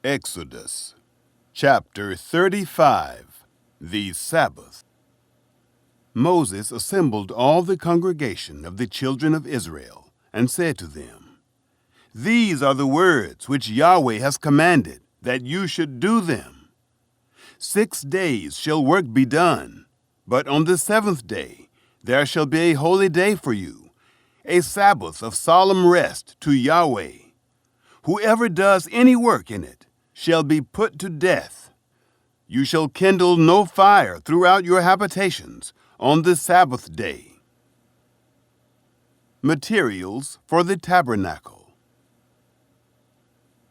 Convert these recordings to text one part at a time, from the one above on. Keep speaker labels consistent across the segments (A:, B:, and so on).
A: Exodus, chapter 35, the Sabbath. Moses assembled all the congregation of the children of Israel and said to them, "These are the words which Yahweh has commanded, that you should do them. 6 days shall work be done, but on the seventh day there shall be a holy day for you, a Sabbath of solemn rest to Yahweh. Whoever does any work in it shall be put to death. You shall kindle no fire throughout your habitations on the Sabbath day." Materials for the tabernacle.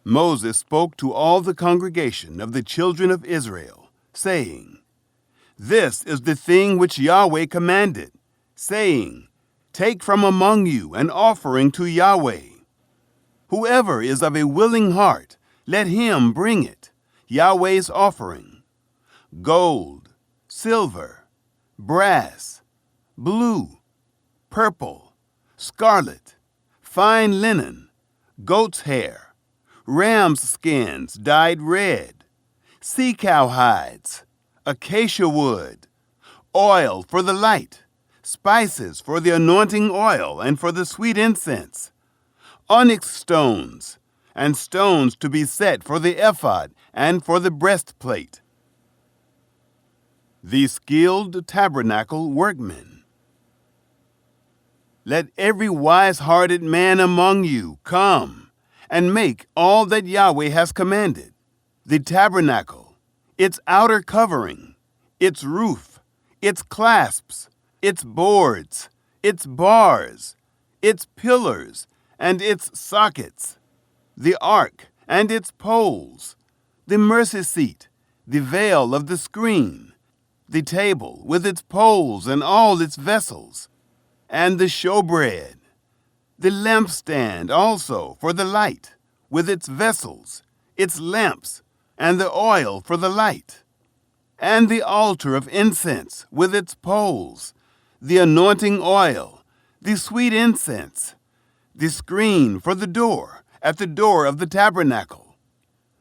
A: Moses spoke to all the congregation of the children of Israel, saying, "This is the thing which Yahweh commanded, saying, Take from among you an offering to Yahweh. Whoever is of a willing heart, let him bring it, Yahweh's offering: gold, silver, brass, blue, purple, scarlet, fine linen, goat's hair, ram's skins dyed red, sea cow hides, acacia wood, oil for the light, spices for the anointing oil and for the sweet incense, onyx stones, and stones to be set for the ephod and for the breastplate." The skilled tabernacle workmen. Let every wise-hearted man among you come and make all that Yahweh has commanded: the tabernacle, its outer covering, its roof, its clasps, its boards, its bars, its pillars, and its sockets, the ark and its poles, the mercy seat, the veil of the screen, the table with its poles and all its vessels, and the showbread, the lampstand also for the light, with its vessels, its lamps, and the oil for the light, and the altar of incense with its poles, the anointing oil, the sweet incense, the screen for the door at the door of the tabernacle,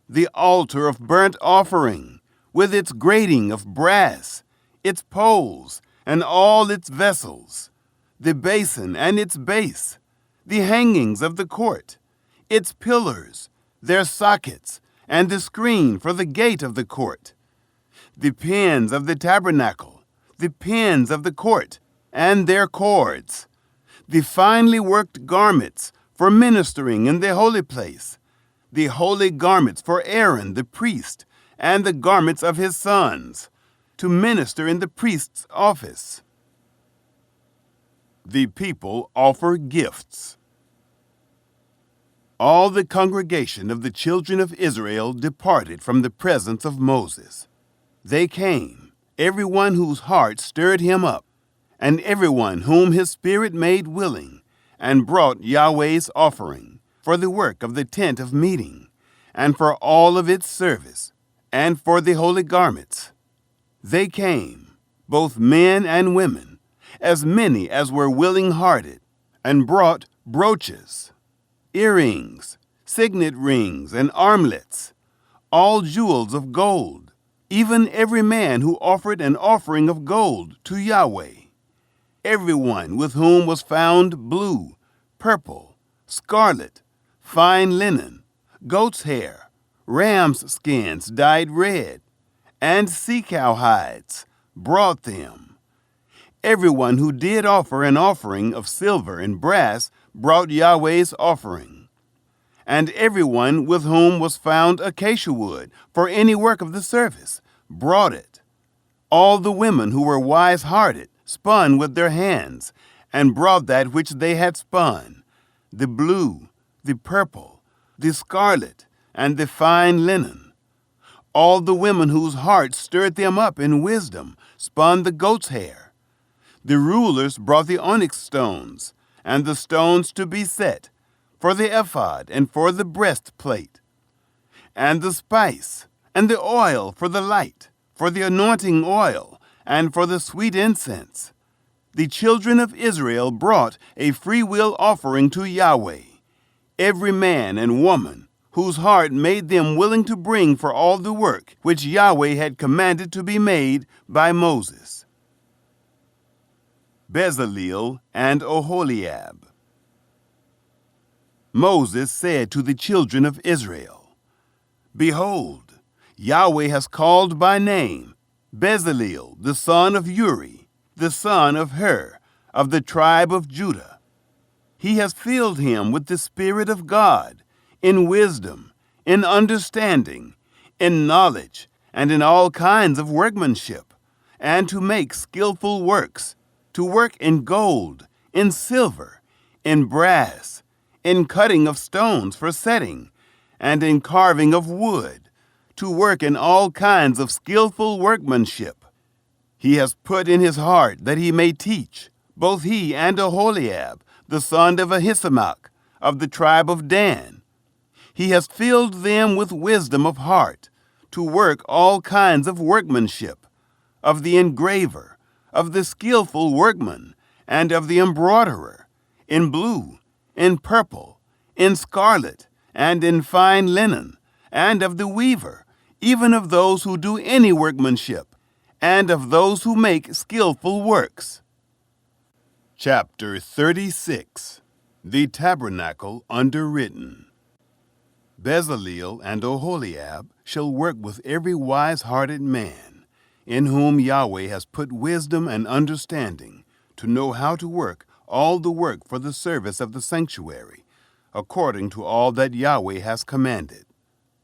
A: the altar of burnt offering with its grating of brass, its poles, and all its vessels, the basin and its base, the hangings of the court, its pillars, their sockets, and the screen for the gate of the court, the pins of the tabernacle, the pins of the court, and their cords, the finely worked garments for ministering in the holy place, the holy garments for Aaron the priest, and the garments of his sons, to minister in the priest's office. The people offer gifts. All the congregation of the children of Israel departed from the presence of Moses. They came, everyone whose heart stirred him up, and everyone whom his spirit made willing, and brought Yahweh's offering for the work of the tent of meeting, and for all of its service, and for the holy garments. They came, both men and women, as many as were willing-hearted, and brought brooches, earrings, signet rings, and armlets, all jewels of gold, even every man who offered an offering of gold to Yahweh. Everyone with whom was found blue, purple, scarlet, fine linen, goat's hair, ram's skins dyed red, and sea cow hides, brought them. Everyone who did offer an offering of silver and brass brought Yahweh's offering. And everyone with whom was found acacia wood for any work of the service brought it. All the women who were wise-hearted spun with their hands, and brought that which they had spun, the blue, the purple, the scarlet, and the fine linen. All the women whose hearts stirred them up in wisdom spun the goat's hair. The rulers brought the onyx stones, and the stones to be set, for the ephod and for the breastplate, and the spice, and the oil for the light, for the anointing oil, and for the sweet incense. The children of Israel brought a freewill offering to Yahweh, every man and woman whose heart made them willing to bring for all the work which Yahweh had commanded to be made by Moses. Bezaleel and Oholiab. Moses said to the children of Israel, "Behold, Yahweh has called by name Bezaleel, the son of Uri, the son of Hur, of the tribe of Judah. He has filled him with the Spirit of God, in wisdom, in understanding, in knowledge, and in all kinds of workmanship, and to make skillful works, to work in gold, in silver, in brass, in cutting of stones for setting, and in carving of wood, to work in all kinds of skillful workmanship. He has put in his heart that he may teach, both he and Oholiab, the son of Ahisamach, of the tribe of Dan. He has filled them with wisdom of heart, to work all kinds of workmanship, of the engraver, of the skillful workman, and of the embroiderer, in blue, in purple, in scarlet, and in fine linen, and of the weaver, even of those who do any workmanship, and of those who make skillful works." Chapter 36. The Tabernacle Underwritten. Bezaleel and Oholiab shall work with every wise-hearted man, in whom Yahweh has put wisdom and understanding, to know how to work all the work for the service of the sanctuary, according to all that Yahweh has commanded.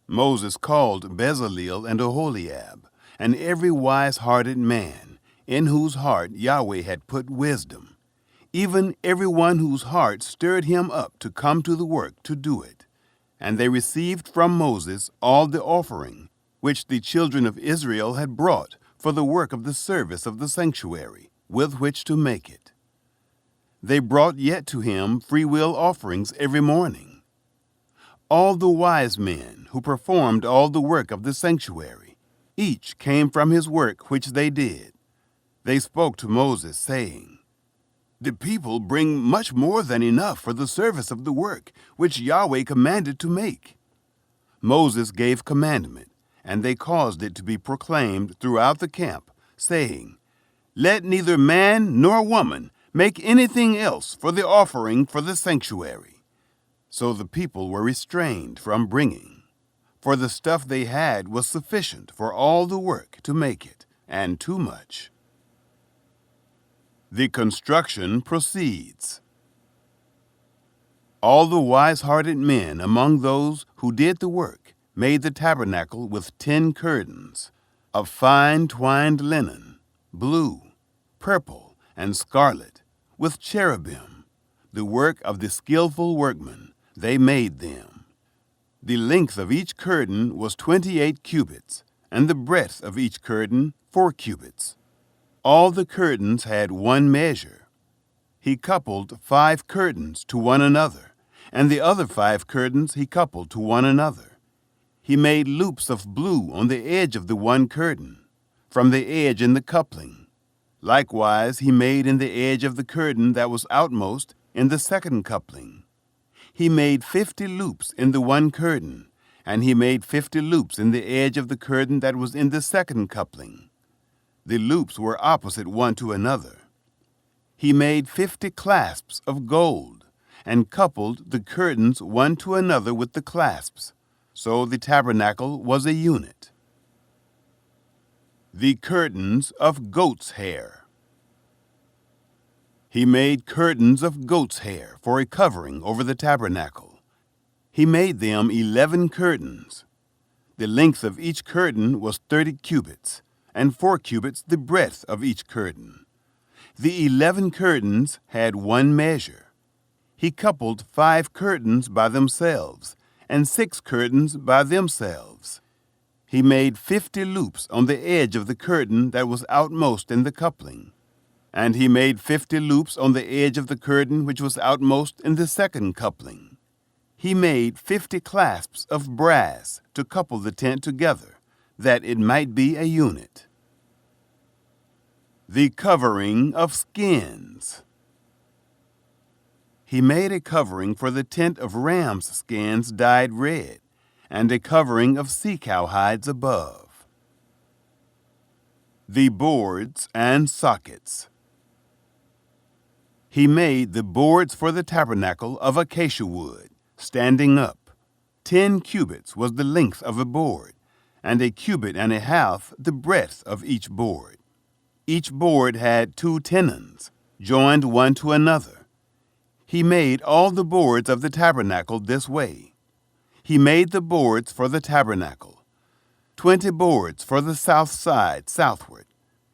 A: Moses called Bezaleel and Oholiab, and every wise-hearted man, in whose heart Yahweh had put wisdom, even every one whose heart stirred him up to come to the work to do it. And they received from Moses all the offering which the children of Israel had brought for the work of the service of the sanctuary, with which to make it. They brought yet to him freewill offerings every morning. All the wise men who performed all the work of the sanctuary, each came from his work which they did. They spoke to Moses, saying, "The people bring much more than enough for the service of the work which Yahweh commanded to make." Moses gave commandment, and they caused it to be proclaimed throughout the camp, saying, "Let neither man nor woman make anything else for the offering for the sanctuary." So the people were restrained from bringing, for the stuff they had was sufficient for all the work to make it, and too much. The construction proceeds. All the wise-hearted men among those who did the work made the tabernacle with 10 curtains of fine twined linen, blue, purple, and scarlet, with cherubim, the work of the skillful workmen. They made them. The length of each curtain was 28 cubits, and the breadth of each curtain 4 cubits. All the curtains had one measure. He coupled 5 curtains to one another, and the other 5 curtains he coupled to one another. He made loops of blue on the edge of the one curtain, from the edge in the coupling. Likewise he made in the edge of the curtain that was outmost in the second coupling. He made 50 loops in the one curtain, and he made 50 loops in the edge of the curtain that was in the second coupling. The loops were opposite one to another. He made 50 clasps of gold, and coupled the curtains one to another with the clasps. So the tabernacle was a unit. The curtains of goat's hair. He made curtains of goat's hair for a covering over the tabernacle. He made them 11 curtains. The length of each curtain was 30 cubits, and 4 cubits the breadth of each curtain. The 11 curtains had one measure. He coupled 5 curtains by themselves, and 6 curtains by themselves. He made 50 loops on the edge of the curtain that was outmost in the coupling. And he made 50 loops on the edge of the curtain which was outmost in the second coupling. He made 50 clasps of brass to couple the tent together, that it might be a unit. The covering of skins. He made a covering for the tent of ram's skins dyed red, and a covering of sea-cow hides above. The boards and sockets. He made the boards for the tabernacle of acacia wood, standing up. 10 cubits was the length of a board, and 1.5 cubits the breadth of each board. Each board had 2 tenons, joined one to another. He made all the boards of the tabernacle this way. He made the boards for the tabernacle, 20 boards for the south side southward.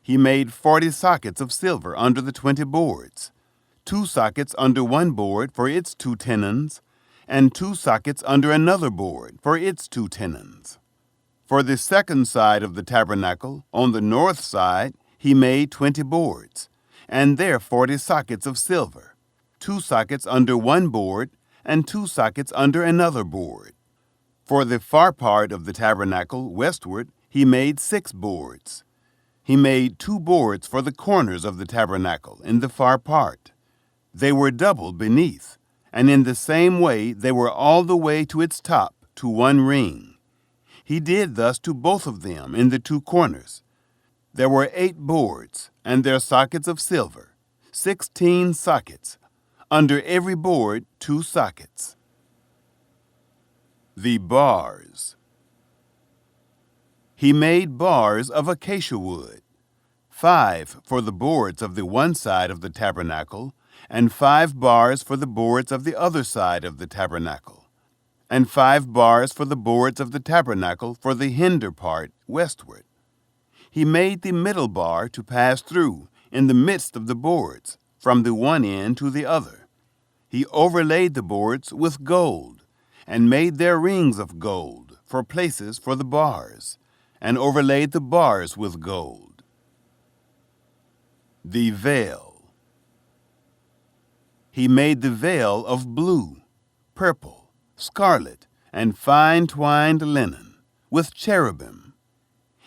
A: He made 40 sockets of silver under the 20 boards, 2 sockets under one board for its 2 tenons, and 2 sockets under another board for its 2 tenons. For the second side of the tabernacle, on the north side, he made 20 boards, and there 40 sockets of silver, 2 sockets under one board, and 2 sockets under another board. For the far part of the tabernacle, westward, he made 6 boards. He made 2 boards for the corners of the tabernacle in the far part. They were double beneath, and in the same way they were all the way to its top, to one ring. He did thus to both of them in the 2 corners. There were 8 boards, and their sockets of silver, 16 sockets, under every board 2 sockets. The bars. He made bars of acacia wood, 5 for the boards of the one side of the tabernacle, and 5 bars for the boards of the other side of the tabernacle, and 5 bars for the boards of the tabernacle for the hinder part westward. He made the middle bar to pass through in the midst of the boards, from the one end to the other. He overlaid the boards with gold, and made their rings of gold for places for the bars, and overlaid the bars with gold. The veil. He made the veil of blue, purple, scarlet, and fine twined linen, with cherubim.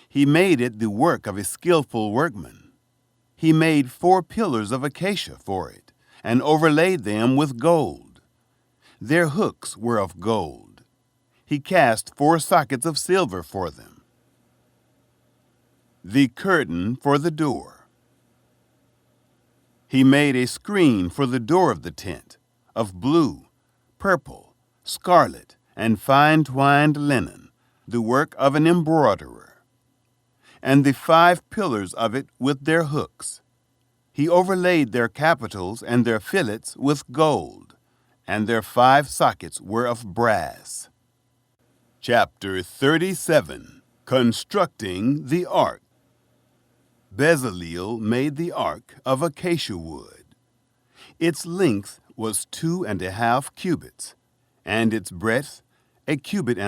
A: He made it the work of a skillful workman. He made 4 pillars of acacia for it, and overlaid them with gold. Their hooks were of gold. He cast 4 sockets of silver for them. The curtain for the door. He made a screen for the door of the tent, of blue, purple, scarlet, and fine twined linen, the work of an embroiderer, and the 5 pillars of it with their hooks. He overlaid their capitals and their fillets with gold, and their 5 sockets were of brass. Chapter 37. Constructing the Ark. Bezaleel made the ark of acacia wood. Its length was 2.5 cubits, and its breadth 1.5 cubits,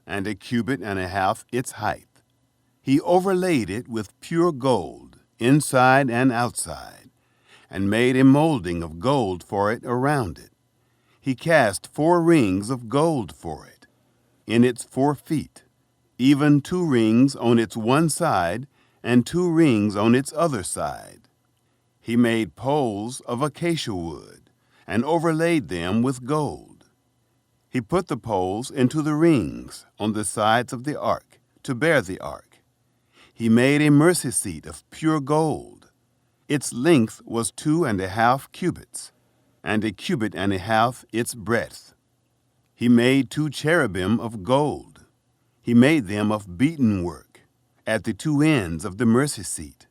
A: and 1.5 cubits its height. He overlaid it with pure gold, inside and outside, and made a molding of gold for it around it. He cast 4 rings of gold for it, in its 4 feet, even 2 rings on its one side, and 2 rings on its other side. He made poles of acacia wood, and overlaid them with gold. He put the poles into the rings on the sides of the ark, to bear the ark. He made a mercy seat of pure gold. Its length was 2.5 cubits, and 1.5 cubits its breadth. He made 2 cherubim of gold. He made them of beaten work, at the 2 ends of the mercy seat,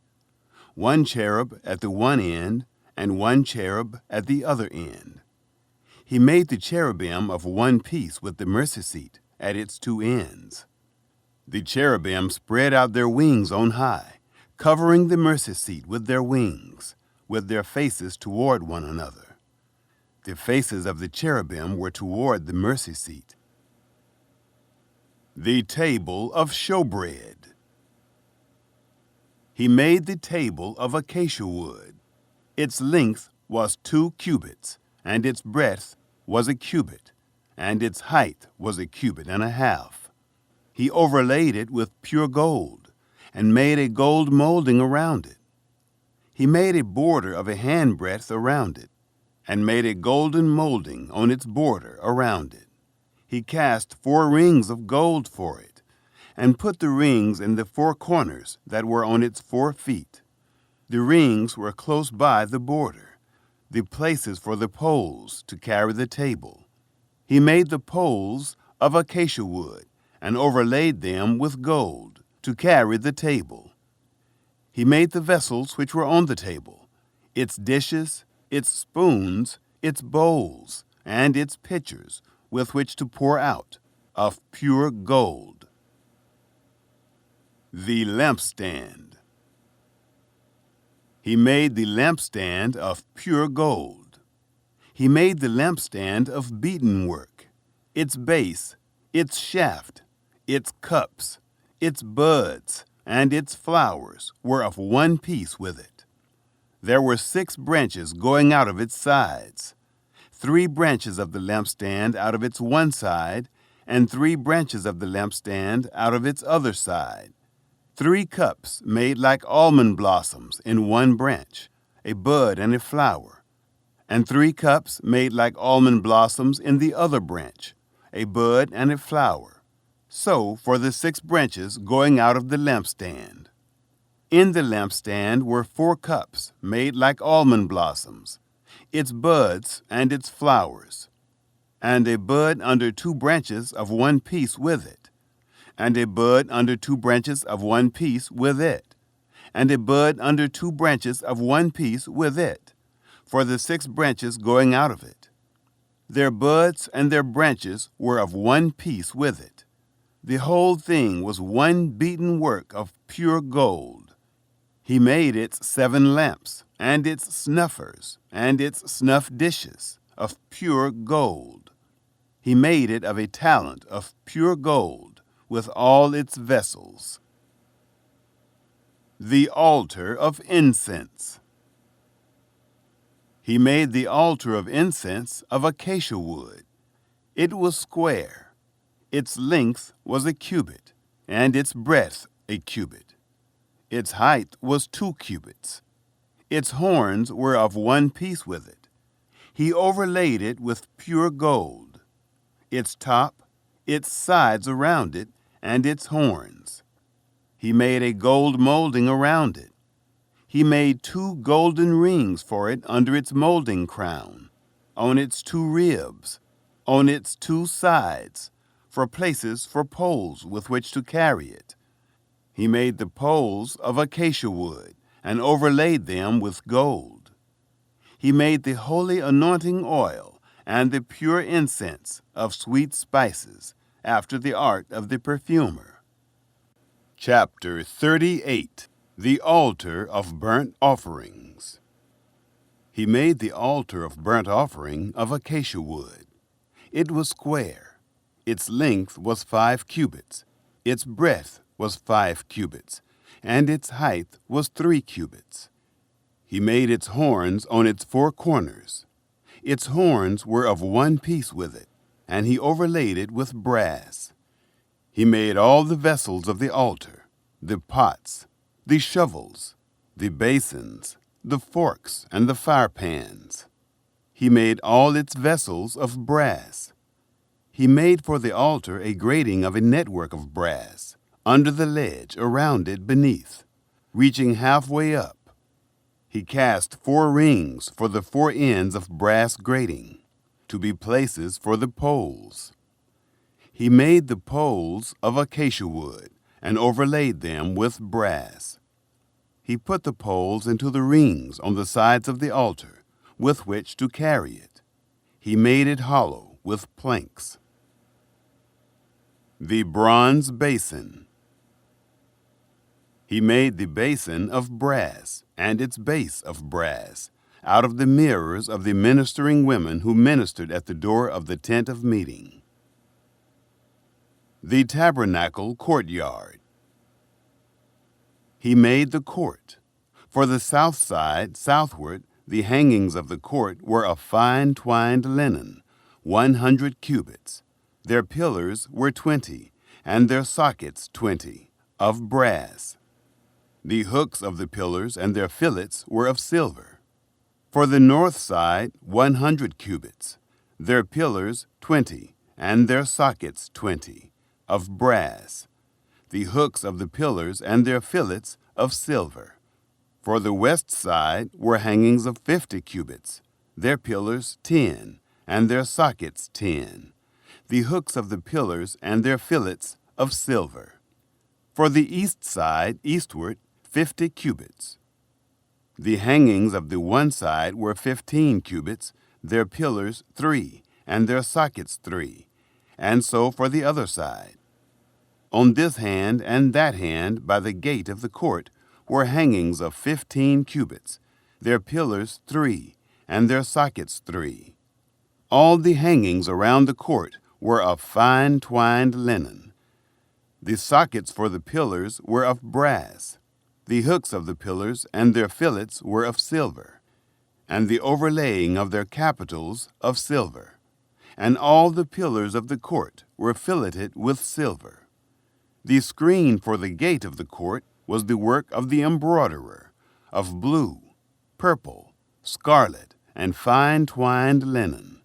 A: 1 cherub at the one end, and 1 cherub at the other end. He made the cherubim of one piece with the mercy seat at its 2 ends. The cherubim spread out their wings on high, covering the mercy seat with their wings, with their faces toward one another. The faces of the cherubim were toward the mercy seat. The table of showbread. He made the table of acacia wood. Its length was 2 cubits, and its breadth was 1 cubit, and its height was 1.5 cubits. He overlaid it with pure gold, and made a gold molding around it. He made a border of a handbreadth around it, and made a golden molding on its border around it. He cast 4 rings of gold for it, and put the rings in the 4 corners that were on its 4 feet. The rings were close by the border, the places for the poles to carry the table. He made the poles of acacia wood, and overlaid them with gold to carry the table. He made the vessels which were on the table, its dishes, its spoons, its bowls, and its pitchers, with which to pour out, of pure gold. The lampstand. He made the lampstand of pure gold. He made the lampstand of beaten work, its base, its shaft, its cups, its buds, and its flowers were of one piece with it. There were 6 branches going out of its sides, 3 branches of the lampstand out of its one side, and 3 branches of the lampstand out of its other side. 3 cups made like almond blossoms in one branch, a bud and a flower, and 3 cups made like almond blossoms in the other branch, a bud and a flower. So for the 6 branches going out of the lampstand. In the lampstand were 4 cups made like almond blossoms, its buds and its flowers, and a bud under 2 branches of one piece with it, and a bud under 2 branches of one piece with it, and a bud under 2 branches of one piece with it, for the 6 branches going out of it. Their buds and their branches were of one piece with it. The whole thing was one beaten work of pure gold. He made its 7 lamps, and its snuffers, and its snuff dishes, of pure gold. He made it of a talent of pure gold, with all its vessels. The altar of incense. He made the altar of incense of acacia wood. It was square. Its length was a cubit, and its breadth a cubit. Its height was 2 cubits. Its horns were of one piece with it. He overlaid it with pure gold, its top, its sides around it, and its horns. He made a gold molding around it. He made 2 golden rings for it under its molding crown, on its 2 ribs, on its 2 sides, for places for poles with which to carry it. He made the poles of acacia wood, and overlaid them with gold. He made the holy anointing oil and the pure incense of sweet spices, after the art of the perfumer. Chapter 38. The altar of burnt offerings. He made the altar of burnt offering of acacia wood. It was square. Its length was 5 cubits. Its breadth was 5 cubits, and its height was 3 cubits. He made its horns on its 4 corners. Its horns were of one piece with it, and he overlaid it with brass. He made all the vessels of the altar, the pots, the shovels, the basins, the forks, and the firepans. He made all its vessels of brass. He made for the altar a grating of a network of brass, under the ledge, around it beneath, reaching halfway up. He cast 4 rings for the 4 ends of brass grating, to be places for the poles. He made the poles of acacia wood, and overlaid them with brass. He put the poles into the rings on the sides of the altar, with which to carry it. He made it hollow with planks. The bronze basin. He made the basin of brass, and its base of brass, out of the mirrors of the ministering women who ministered at the door of the tent of meeting. The tabernacle courtyard. He made the court. For the south side, southward, the hangings of the court were of fine twined linen, 100 cubits. Their pillars were 20, and their sockets 20, of brass. The hooks of the pillars and their fillets were of silver. For the north side, 100 cubits. Their pillars 20, and their sockets 20, of brass, the hooks of the pillars and their fillets of silver. For the west side were hangings of 50 cubits, their pillars 10, and their sockets 10, the hooks of the pillars and their fillets of silver. For the east side eastward 50 cubits. The hangings of the one side were 15 cubits, their pillars 3, and their sockets 3, and so for the other side. On this hand and that hand by the gate of the court were hangings of 15 cubits, their pillars 3, and their sockets 3. All the hangings around the court were of fine twined linen. The sockets for the pillars were of brass. The hooks of the pillars and their fillets were of silver, and the overlaying of their capitals of silver. And all the pillars of the court were filleted with silver. The screen for the gate of the court was the work of the embroiderer, of blue, purple, scarlet, and fine twined linen.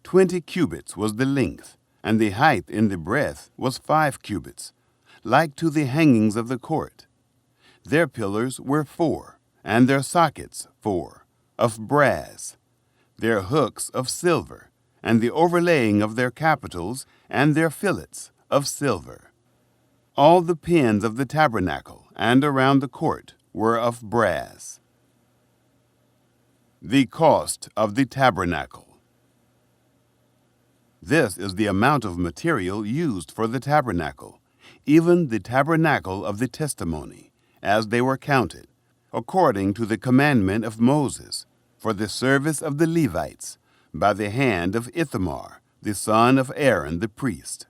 A: 20 cubits was the length, and the height in the breadth was 5 cubits, like to the hangings of the court. Their pillars were 4, and their sockets 4, of brass, their hooks of silver, and the overlaying of their capitals and their fillets of silver. All the pins of the tabernacle and around the court were of brass. The cost of the tabernacle. This is the amount of material used for the tabernacle, even the tabernacle of the testimony, as they were counted, according to the commandment of Moses, for the service of the Levites, by the hand of Ithamar, the son of Aaron the priest.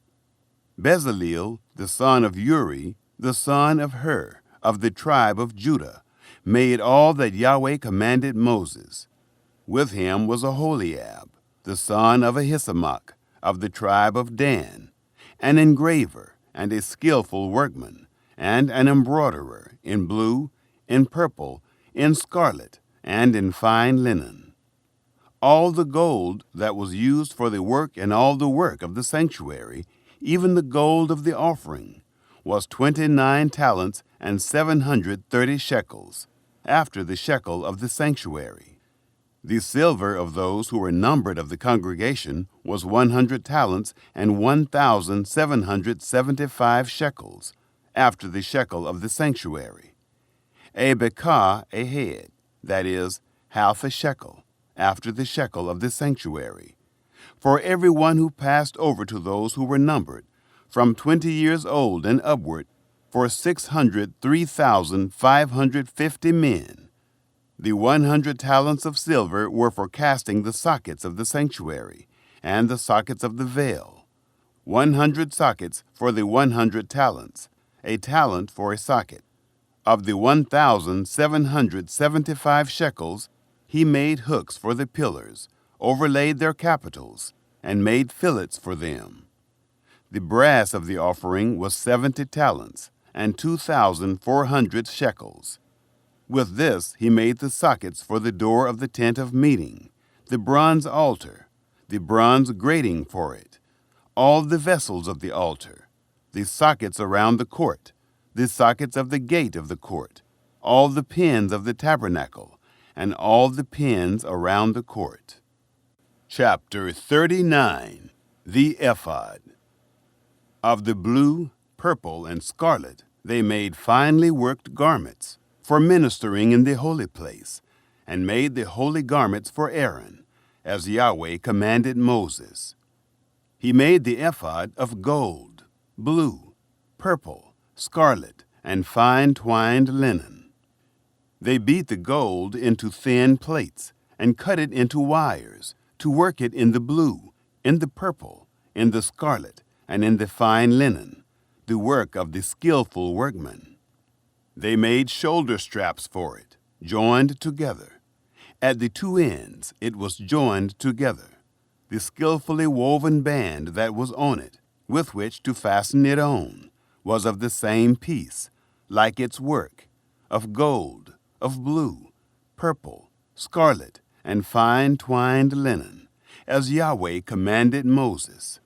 A: Bezaleel, the son of Uri, the son of Hur, of the tribe of Judah, made all that Yahweh commanded Moses. With him was Aholiab, the son of Ahisamach, of the tribe of Dan, an engraver and a skillful workman, and an embroiderer in blue, in purple, in scarlet, and in fine linen. All the gold that was used for the work and all the work of the sanctuary, even the gold of the offering, was 29 talents and 730 shekels, after the shekel of the sanctuary. The silver of those who were numbered of the congregation was 100 talents and 1,775 shekels, after the shekel of the sanctuary. A bekah a head, that is, half a shekel, after the shekel of the sanctuary, for every one who passed over to those who were numbered, from 20 years old and upward, for 603,550 men. The 100 talents of silver were for casting the sockets of the sanctuary, and the sockets of the veil. 100 sockets for the 100 talents, a talent for a socket. Of the 1,775 shekels, he made hooks for the pillars, overlaid their capitals, and made fillets for them. The brass of the offering was 70 talents, and 2,400 shekels. With this he made the sockets for the door of the tent of meeting, the bronze altar, the bronze grating for it, all the vessels of the altar, the sockets around the court, the sockets of the gate of the court, all the pins of the tabernacle, and all the pins around the court. Chapter 39. The Ephod. Of the blue, purple, and scarlet they made finely worked garments for ministering in the holy place, and made the holy garments for Aaron, as Yahweh commanded Moses. He made the ephod of gold, blue, purple, scarlet, and fine twined linen. They beat the gold into thin plates, and cut it into wires, to work it in the blue, in the purple, in the scarlet, and in the fine linen, the work of the skillful workman. They made shoulder straps for it, joined together. At the two ends it was joined together. The skillfully woven band that was on it, with which to fasten it on, was of the same piece, like its work, of gold, of blue, purple, scarlet, and fine twined linen, as Yahweh commanded Moses.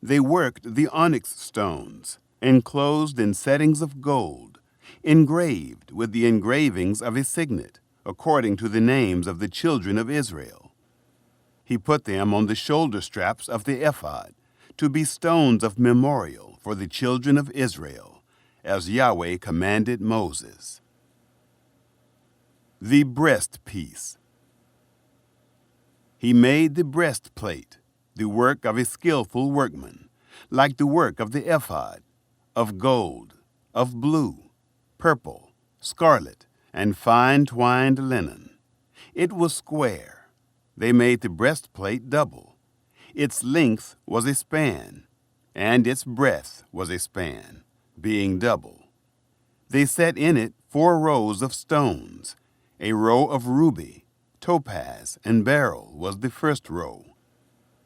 A: They worked the onyx stones, enclosed in settings of gold, engraved with the engravings of his signet, according to the names of the children of Israel. He put them on the shoulder straps of the ephod, to be stones of memorial for the children of Israel, as Yahweh commanded Moses. The breastpiece. He made the breastplate, the work of a skillful workman, like the work of the ephod, of gold, of blue, purple, scarlet, and fine twined linen. It was square. They made the breastplate double. Its length was a span, and its breadth was a span, being double. They set in it 4 rows of stones. A row of ruby, topaz, and beryl was the first row,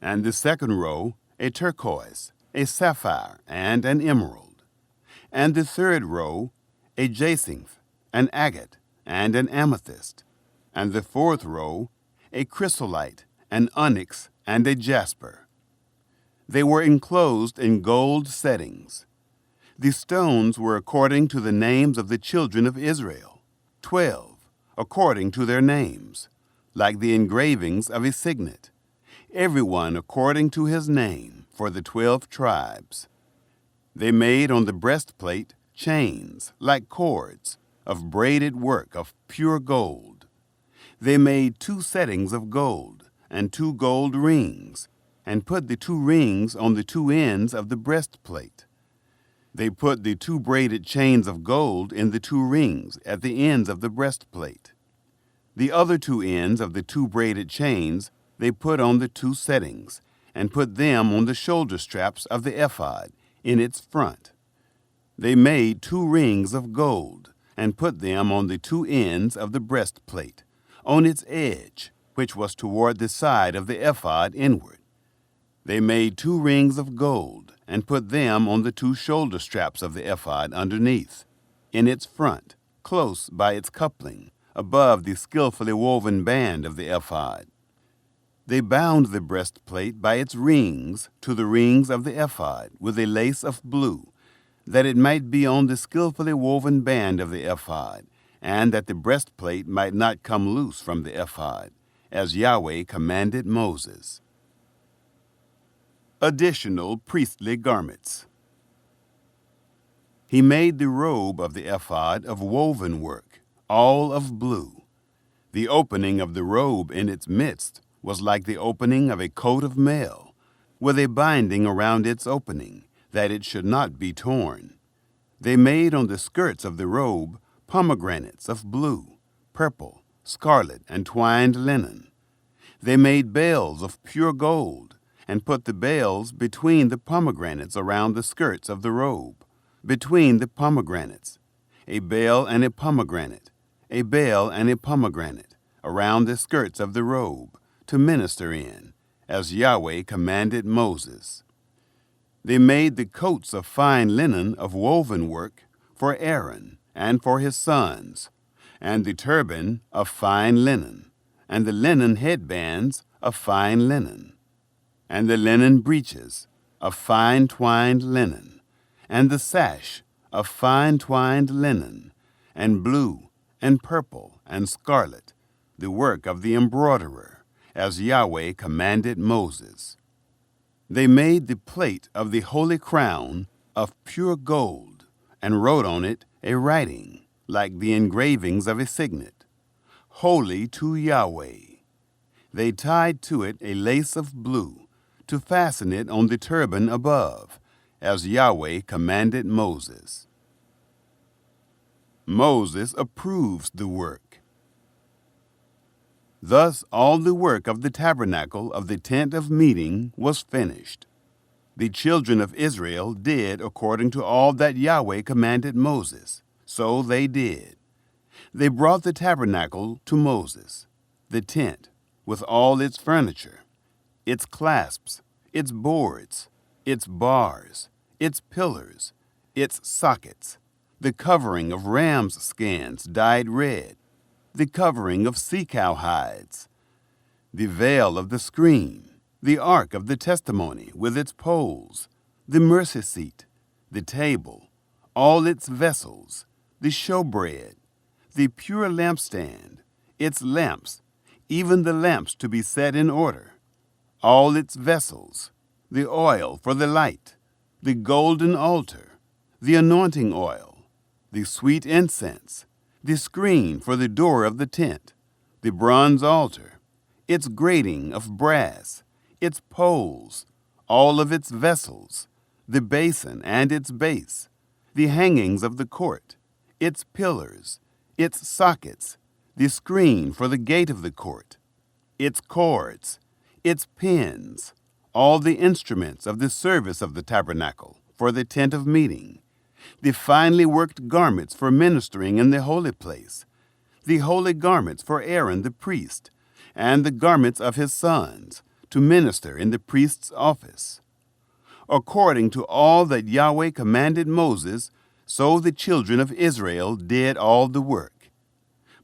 A: and the second row a turquoise, a sapphire, and an emerald, and the third row a jacinth, an agate, and an amethyst, and the fourth row a chrysolite, an onyx, and a jasper. They were enclosed in gold settings. The stones were according to the names of the children of Israel, 12, according to their names, like the engravings of his signet, everyone according to his name for the 12 tribes. They made on the breastplate chains, like cords, of braided work of pure gold. They made 2 settings of gold and 2 gold rings, and put the 2 rings on the 2 ends of the breastplate. They put the 2 braided chains of gold in the 2 rings at the ends of the breastplate. The other 2 ends of the 2 braided chains they put on the 2 settings, and put them on the shoulder straps of the ephod in its front. They made 2 rings of gold, and put them on the 2 ends of the breastplate, on its edge, which was toward the side of the ephod inward. They made 2 rings of gold, and put them on the 2 shoulder straps of the ephod underneath, in its front, close by its coupling, above the skillfully woven band of the ephod. They bound the breastplate by its rings to the rings of the ephod with a lace of blue, that it might be on the skillfully woven band of the ephod, and that the breastplate might not come loose from the ephod, as Yahweh commanded Moses. Additional priestly garments. He made the robe of the ephod of woven work, all of blue. The opening of the robe in its midst was like the opening of a coat of mail, with a binding around its opening, that it should not be torn. They made on the skirts of the robe pomegranates of blue, purple, scarlet, and twined linen. They made bales of pure gold, and put the bales between the pomegranates around the skirts of the robe, between the pomegranates, a bale and a pomegranate, a bale and a pomegranate, around the skirts of the robe, to minister in, as Yahweh commanded Moses. They made the coats of fine linen of woven work for Aaron and for his sons, and the turban of fine linen, and the linen headbands of fine linen, and the linen breeches of fine twined linen, and the sash of fine twined linen, and blue and purple and scarlet, the work of the embroiderer, as Yahweh commanded Moses. They made the plate of the holy crown of pure gold, and wrote on it a writing, like the engravings of a signet, Holy to Yahweh. They tied to it a lace of blue, to fasten it on the turban above, as Yahweh commanded Moses. Moses approves the work. Thus all the work of the tabernacle of the tent of meeting was finished. The children of Israel did according to all that Yahweh commanded Moses, so they did. They brought the tabernacle to Moses, the tent, with all its furniture, its clasps, its boards, its bars, its pillars, its sockets, the covering of ram's skins dyed red, the covering of sea-cow hides, the veil of the screen, the ark of the testimony with its poles, the mercy seat, the table, all its vessels, the showbread, the pure lampstand, its lamps, even the lamps to be set in order, all its vessels, the oil for the light, the golden altar, the anointing oil, the sweet incense, the screen for the door of the tent, the bronze altar, its grating of brass, its poles, all of its vessels, the basin and its base, the hangings of the court, its pillars, its sockets, the screen for the gate of the court, its cords, its pins, all the instruments of the service of the tabernacle for the tent of meeting, the finely worked garments for ministering in the holy place, the holy garments for Aaron the priest, and the garments of his sons to minister in the priest's office. According to all that Yahweh commanded Moses, so the children of Israel did all the work.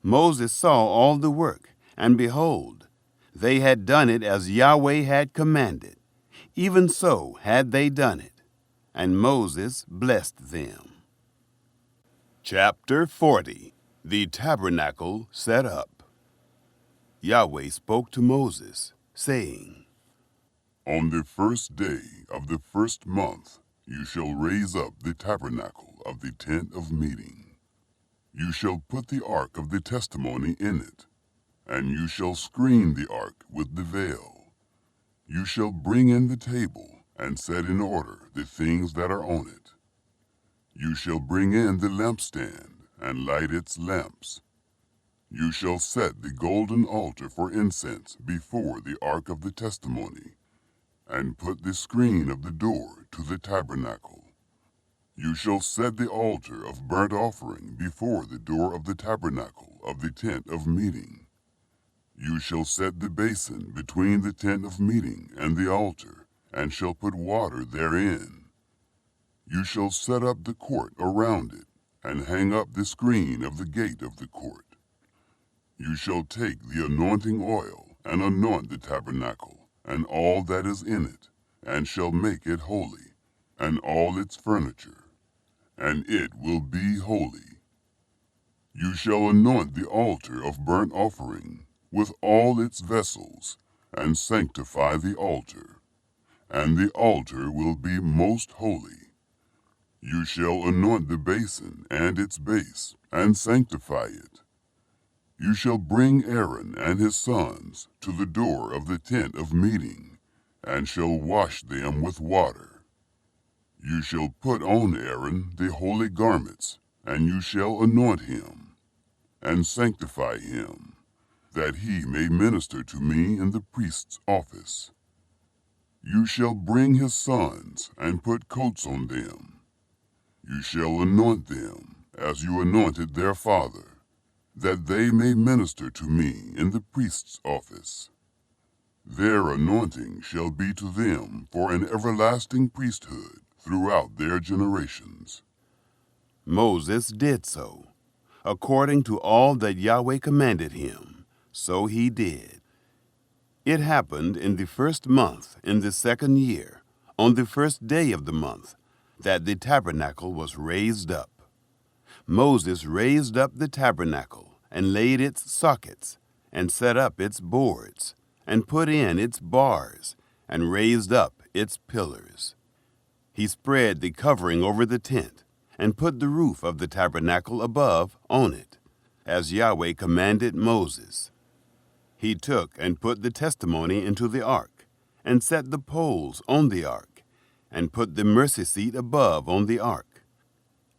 A: Moses saw all the work, and behold, they had done it as Yahweh had commanded. Even so had they done it. And Moses blessed them. Chapter 40. The Tabernacle Set Up. Yahweh spoke to Moses, saying,
B: On the first day of the first month you shall raise up the tabernacle of the tent of meeting. You shall put the ark of the testimony in it, and you shall screen the ark with the veil. You shall bring in the table and set in order the things that are on it. You shall bring in the lampstand and light its lamps. You shall set the golden altar for incense before the ark of the testimony, and put the screen of the door to the tabernacle. You shall set the altar of burnt offering before the door of the tabernacle of the tent of meeting. You shall set the basin between the tent of meeting and the altar, and shall put water therein. You shall set up the court around it, and hang up the screen of the gate of the court. You shall take the anointing oil, and anoint the tabernacle, and all that is in it, and shall make it holy, and all its furniture, and it will be holy. You shall anoint the altar of burnt offering, with all its vessels, and sanctify the altar, and the altar will be most holy. You shall anoint the basin and its base, and sanctify it. You shall bring Aaron and his sons to the door of the tent of meeting, and shall wash them with water. You shall put on Aaron the holy garments, and you shall anoint him, and sanctify him, that he may minister to me in the priest's office. You shall bring his sons, and put coats on them. You shall anoint them, as you anointed their father, that they may minister to me in the priest's office. Their anointing shall be to them for an everlasting priesthood throughout their generations.
A: Moses did so. According to all that Yahweh commanded him, so he did. It happened in the first month in the second year, on the first day of the month, that the tabernacle was raised up. Moses raised up the tabernacle, and laid its sockets, and set up its boards, and put in its bars, and raised up its pillars. He spread the covering over the tent, and put the roof of the tabernacle above on it, as Yahweh commanded Moses. He took and put the testimony into the ark, and set the poles on the ark, and put the mercy seat above on the ark.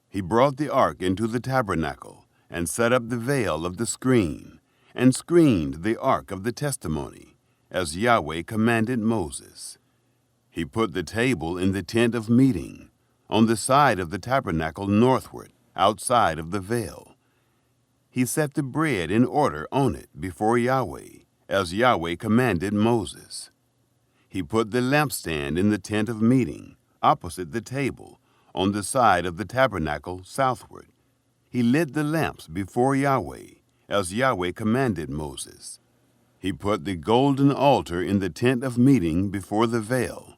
A: He brought the ark into the tabernacle, and set up the veil of the screen, and screened the ark of the testimony, as Yahweh commanded Moses. He put the table in the tent of meeting, on the side of the tabernacle northward, outside of the veil. He set the bread in order on it before Yahweh, as Yahweh commanded Moses. He put the lampstand in the tent of meeting, opposite the table, on the side of the tabernacle southward. He lit the lamps before Yahweh, as Yahweh commanded Moses. He put the golden altar in the tent of meeting before the veil,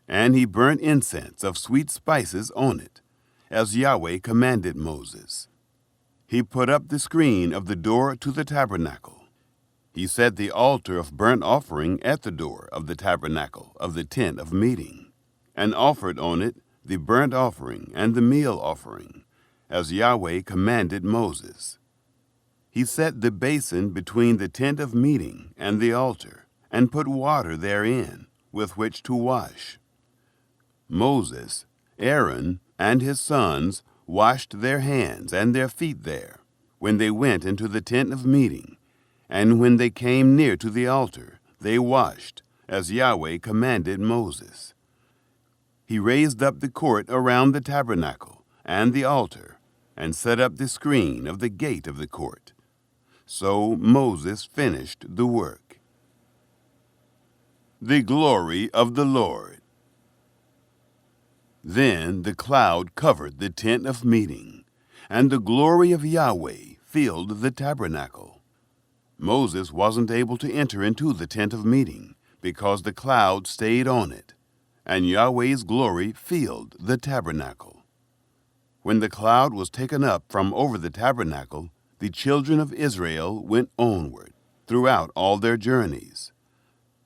A: and he burnt incense of sweet spices on it, as Yahweh commanded Moses. He put up the screen of the door to the tabernacle. He set the altar of burnt offering at the door of the tabernacle of the tent of meeting, and offered on it the burnt offering and the meal offering, as Yahweh commanded Moses. He set the basin between the tent of meeting and the altar, and put water therein, with which to wash. Moses, Aaron, and his sons washed their hands and their feet there, when they went into the tent of meeting, and when they came near to the altar, they washed, as Yahweh commanded Moses. He raised up the court around the tabernacle and the altar, and set up the screen of the gate of the court. So Moses finished the work. The glory of the Lord. Then the cloud covered the tent of meeting, and the glory of Yahweh filled the tabernacle. Moses wasn't able to enter into the tent of meeting because the cloud stayed on it, and Yahweh's glory filled the tabernacle. When the cloud was taken up from over the tabernacle, the children of Israel went onward throughout all their journeys.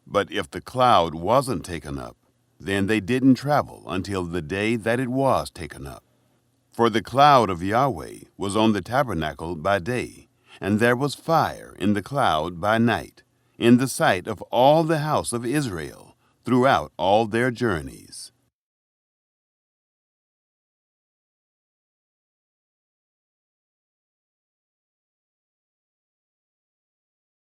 A: But if the cloud wasn't taken up, then they didn't travel until the day that it was taken up. For the cloud of Yahweh was on the tabernacle by day, and there was fire in the cloud by night, in the sight of all the house of Israel, throughout all their journeys.